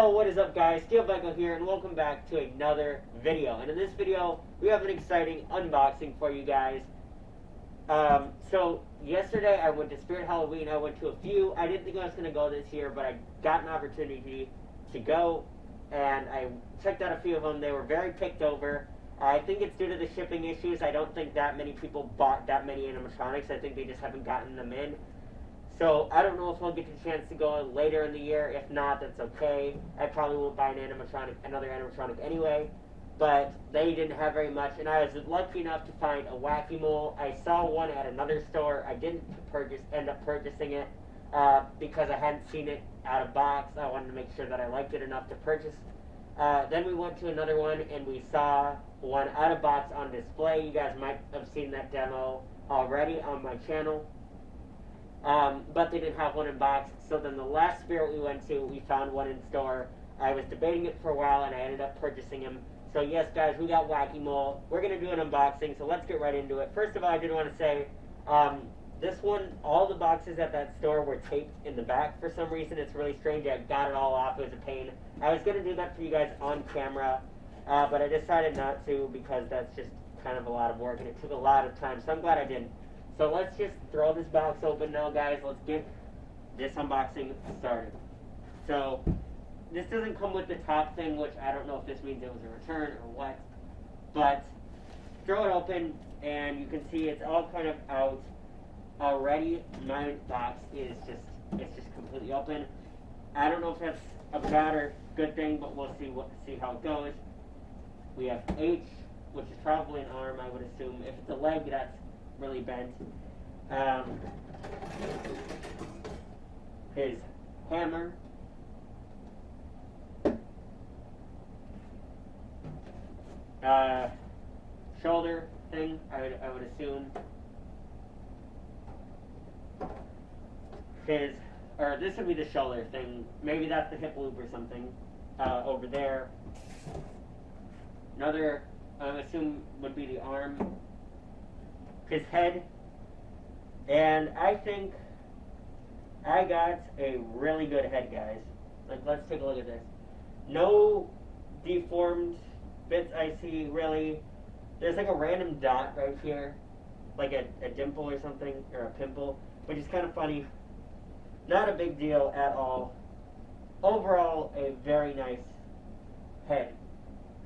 Yo, what is up guys? Steel Michael here and welcome back to another video. And in this video, we have an exciting unboxing for you guys. So yesterday I went to Spirit Halloween. I went to a few. I didn't think I was going to go this year, but I got an opportunity to go. And I checked out a few of them. They were very picked over. I think it's due to the shipping issues. I don't think that many people bought that many animatronics. I think they just haven't gotten them in. So I don't know if I'll get the chance to go later in the year. If not, that's okay. I probably won't buy another animatronic anyway. But they didn't have very much, and I was lucky enough to find a Wacky Mole. I saw one at another store. I didn't end up purchasing it because I hadn't seen it out of box. I wanted to make sure that I liked it enough to purchase. Then we went to another one, and we saw one out of box on display. You guys might have seen that demo already on my channel. But they didn't have one in box. So then the last Spirit we went to, we found one in store. I was debating it for a while, and I ended up purchasing him. So yes, guys, we got Wacky Mole. We're going to do an unboxing, so let's get right into it. First of all, I did want to say, this one, all the boxes at that store were taped in the back for some reason. It's really strange. I got it all off. It was a pain. I was going to do that for you guys on camera, but I decided not to because that's just kind of a lot of work, and it took a lot of time, so I'm glad I didn't. So let's just throw this box open now, guys. Let's get this unboxing started. So this doesn't come with the top thing, which I don't know if this means it was a return or what. But throw it open, and you can see it's all kind of out already. My box is just completely open. I don't know if that's a bad or good thing, but we'll see how it goes. We have H, which is probably an arm, I would assume. If it's a leg, that's really bent. His hammer. Shoulder thing, I would assume. This would be the shoulder thing. Maybe that's the hip loop or something. Over there. Another, I would assume, would be the arm. His head. And I think I got a really good head, guys. Like, let's take a look at this. No deformed bits I see, really. There's like a random dot right here, like a dimple or something, or a pimple, which is kind of funny. Not a big deal at all. Overall, a very nice head.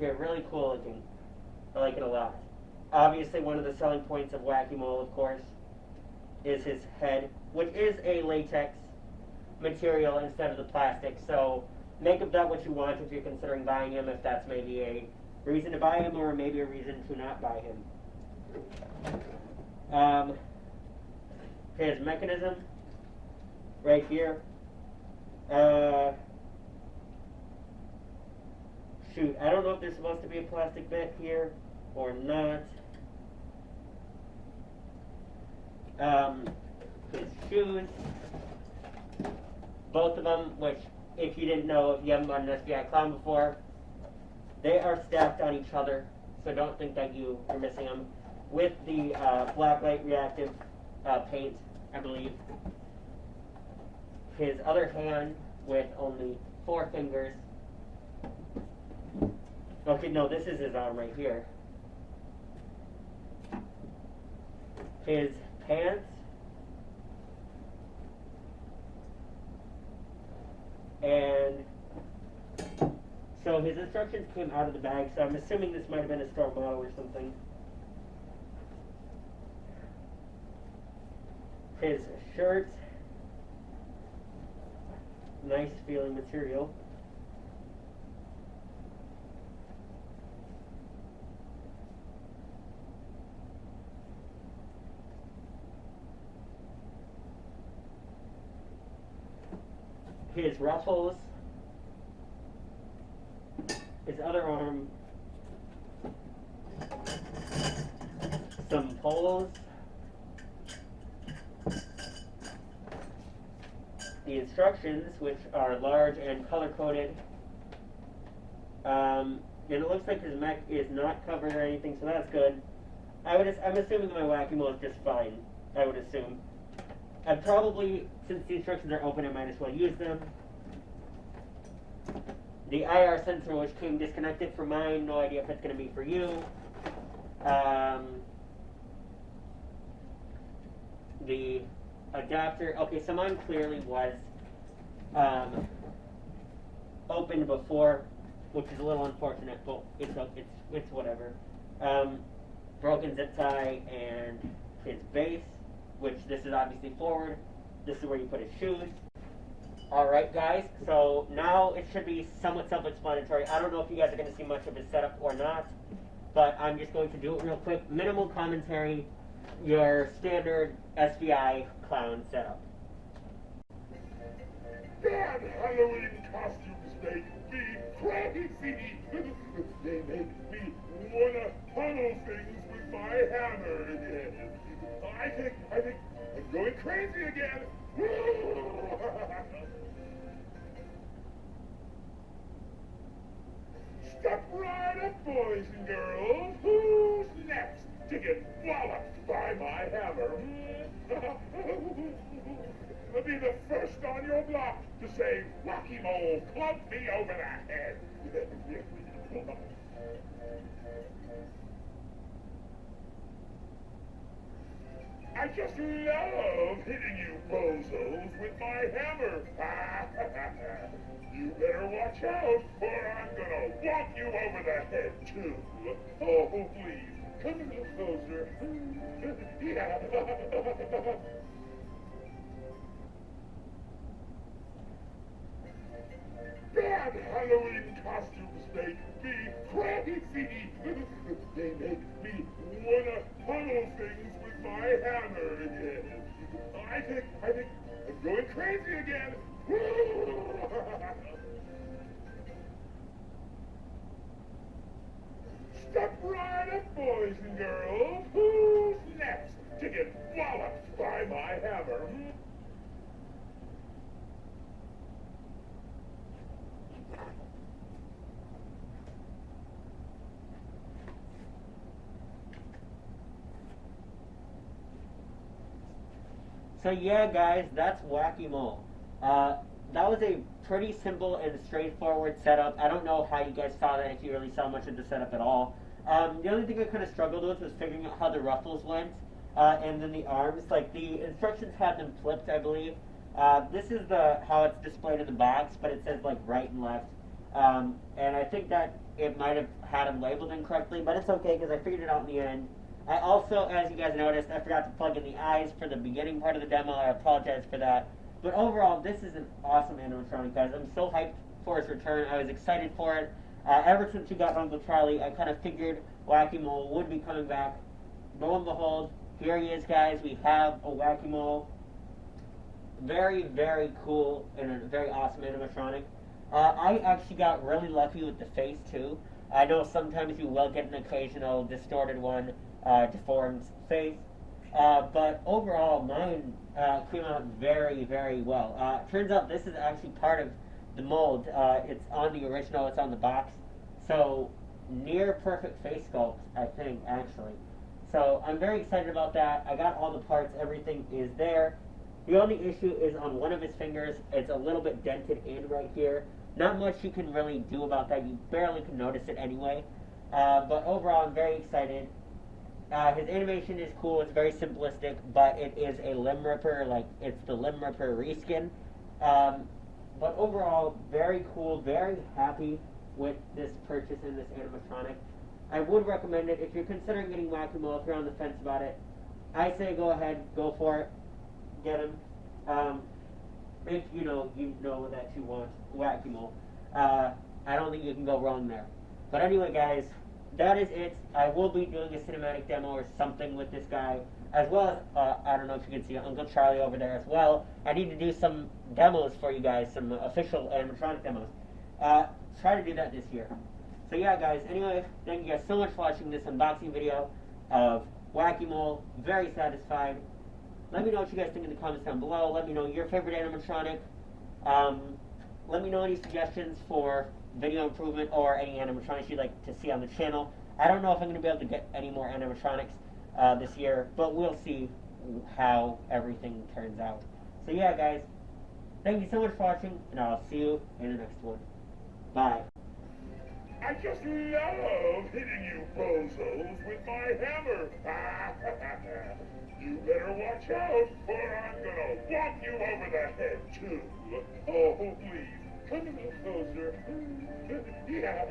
Yeah, really cool looking. I like it a lot. Obviously, one of the selling points of Wacky Mole, of course, is his head, which is a latex material instead of the plastic. So make of that what you want if you're considering buying him, if that's maybe a reason to buy him or maybe a reason to not buy him. His mechanism right here. Shoot, I don't know if there's supposed to be a plastic bit here or not. His shoes, both of them, which if you didn't know, if you haven't bought an SBI Clown before, they are stacked on each other, so don't think that you are missing them. With the black light reactive paint, I believe. His other hand with only 4 fingers. Okay, no, this is his arm right here. His pants. And so his instructions came out of the bag, so I'm assuming this might have been a store model or something. His shirt. Nice feeling material. His ruffles. His other arm. Some poles. The instructions, which are large and color-coded. And it looks like his mech is not covered or anything, so that's good. I'm assuming my Wacky Mole is just fine, I would assume. I'd probably, since the instructions are open, I might as well use them. The IR sensor, which came disconnected for mine, no idea if it's going to be for you. The adapter, okay, so mine clearly was opened before, which is a little unfortunate, but it's whatever. Broken zip tie and his base, which this is obviously forward. This is where you put his shoes. Alright guys, so now it should be somewhat self-explanatory. I don't know if you guys are going to see much of his setup or not, but I'm just going to do it real quick. Minimal commentary, your standard SVI clown setup. Bad Halloween costumes make me crazy. They make me wanna pummel things with my hammer again. I think I'm going crazy again. Step right up, boys and girls. Who's next to get walloped by my hammer? I'll be the first on your block to say, Wacky Mole, club me over the head. I just love hitting you bozos with my hammer. You better watch out, or I'm gonna whop you over the head, too. Oh, please, come a little closer. Yeah. Bad Halloween costumes make me crazy. They make me wanna pummel things with my hammer again. I think I'm going crazy again. Step right up, boys and girls. Who's next to get walloped by my hammer? So yeah, guys, that's Wacky Mole. That was a pretty simple and straightforward setup. I don't know how you guys saw that, if you really saw much of the setup at all. The only thing I kind of struggled with was figuring out how the ruffles went, and then the arms. Like, the instructions had them flipped, I believe. This is how it's displayed in the box, but it says, like, right and left. And I think that it might have had them labeled incorrectly, but it's okay, because I figured it out in the end. I also, as you guys noticed, I forgot to plug in the eyes for the beginning part of the demo. I apologize for that. But overall, this is an awesome animatronic, guys. I'm so hyped for its return. I was excited for it. Ever since you got Uncle Charlie, I kind of figured Wacky Mole would be coming back. Lo and behold, here he is, guys. We have a Wacky Mole. Very, very cool and a very awesome animatronic. I actually got really lucky with the face, too. I know sometimes you will get an occasional distorted one, deformed face. But overall, mine came out very, very well. Turns out this is actually part of the mold. It's on the original, it's on the box. So, near perfect face sculpt, I think, actually. So, I'm very excited about that. I got all the parts, everything is there. The only issue is on one of his fingers. It's a little bit dented in right here. Not much you can really do about that. You barely can notice it anyway. But overall, I'm very excited. His animation is cool. It's very simplistic, but it is a limb ripper. Like, it's the limb ripper reskin. But overall, very cool. Very happy with this purchase in this animatronic. I would recommend it if you're considering getting Wacky Mole. If you're on the fence about it, I say go ahead, go for it, get him. If you know that you want Wacky Mole. I don't think you can go wrong there. But anyway, guys, that is it. I will be doing a cinematic demo or something with this guy, as well as, I don't know if you can see Uncle Charlie over there as well. I need to do some demos for you guys, some official animatronic demos. Try to do that this year. So yeah, guys, anyway, thank you guys so much for watching this unboxing video of Wacky Mole. Very satisfied. Let me know what you guys think in the comments down below. Let me know your favorite animatronic. Let me know any suggestions for video improvement or any animatronics you'd like to see on the channel. I don't know if I'm going to be able to get any more animatronics this year, but we'll see how everything turns out. So yeah, guys, thank you so much for watching, and I'll see you in the next one. Bye. I just love hitting you bozos with my hammer. You better watch out, or I'm gonna whop you over the head, too. Oh, please, come a little closer. Yeah.